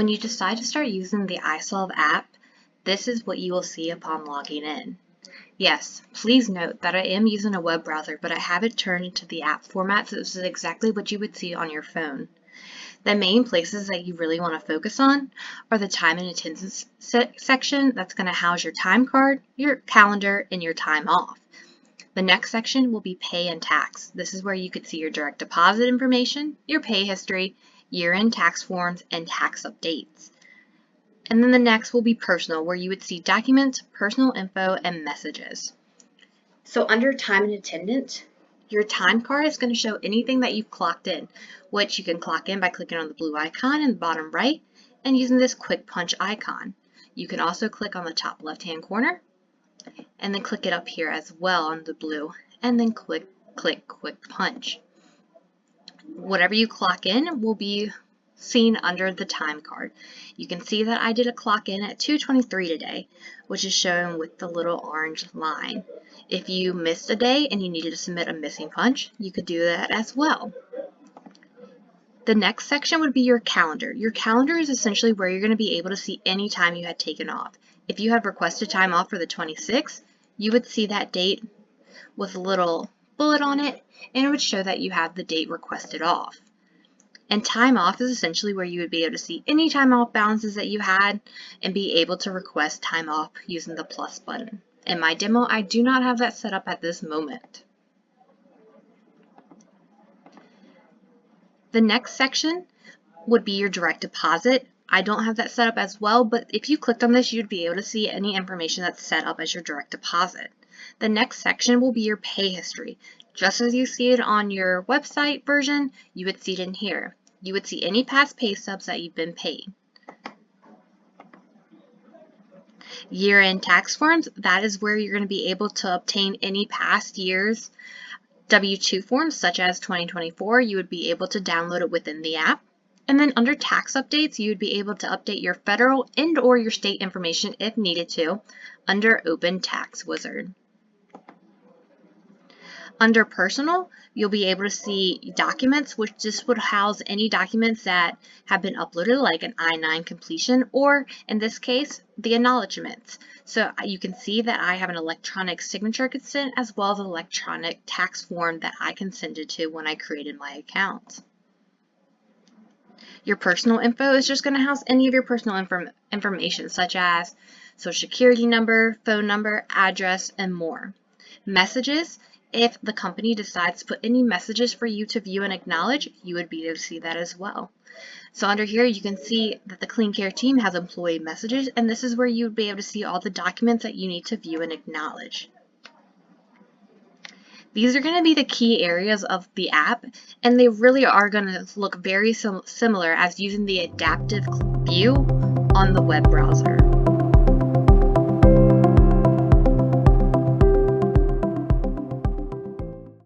When you decide to start using the iSolved app, this is what you will see upon logging in. Yes, please note that I am using a web browser, but I have it turned into the app format, so this is exactly what you would see on your phone. The main places that you really want to focus on are the time and attendance section. That's going to house your time card, your calendar, and your time off. The next section will be pay and tax. This is where you could see your direct deposit information, your pay history, year-end tax forms, and tax updates. And then the next will be personal, where you would see documents, personal info, and messages. So under time and attendance, your time card is going to show anything that you've clocked in, which you can clock in by clicking on the blue icon in the bottom right and using this quick punch icon. You can also click on the top left-hand corner and then click it up here as well on the blue and then click quick punch. Whatever you clock in will be seen under the time card. You can see that I did a clock in at 2:23 today, which is shown with the little orange line. If you missed a day and you needed to submit a missing punch, you could do that as well. The next section would be your calendar. Your calendar is essentially where you're going to be able to see any time you had taken off. If you had requested time off for the 26th, you would see that date with a little bullet on it, and it would show that you have the date requested off. And time off is essentially where you would be able to see any time off balances that you had and be able to request time off using the plus button. In my demo, I do not have that set up at this moment. The next section would be your direct deposit. I don't have that set up as well, but if you clicked on this, you'd be able to see any information that's set up as your direct deposit. The next section will be your pay history. Just as you see it on your website version, you would see it in here. You would see any past pay stubs that you've been paid. Year-end tax forms, that is where you're going to be able to obtain any past years W-2 forms such as 2024. You would be able to download it within the app. And then under tax updates, you would be able to update your federal and or your state information if needed to under Open Tax Wizard. Under personal, you'll be able to see documents, which just would house any documents that have been uploaded, like an I-9 completion, or in this case, the acknowledgements. So you can see that I have an electronic signature consent as well as an electronic tax form that I consented to when I created my account. Your personal info is just going to house any of your personal information, such as social security number, phone number, address, and more. Messages. If the company decides to put any messages for you to view and acknowledge, you would be able to see that as well. So under here, you can see that the Clean Care team has employee messages, and this is where you would be able to see all the documents that you need to view and acknowledge. These are going to be the key areas of the app, and they really are going to look very similar as using the adaptive view on the web browser.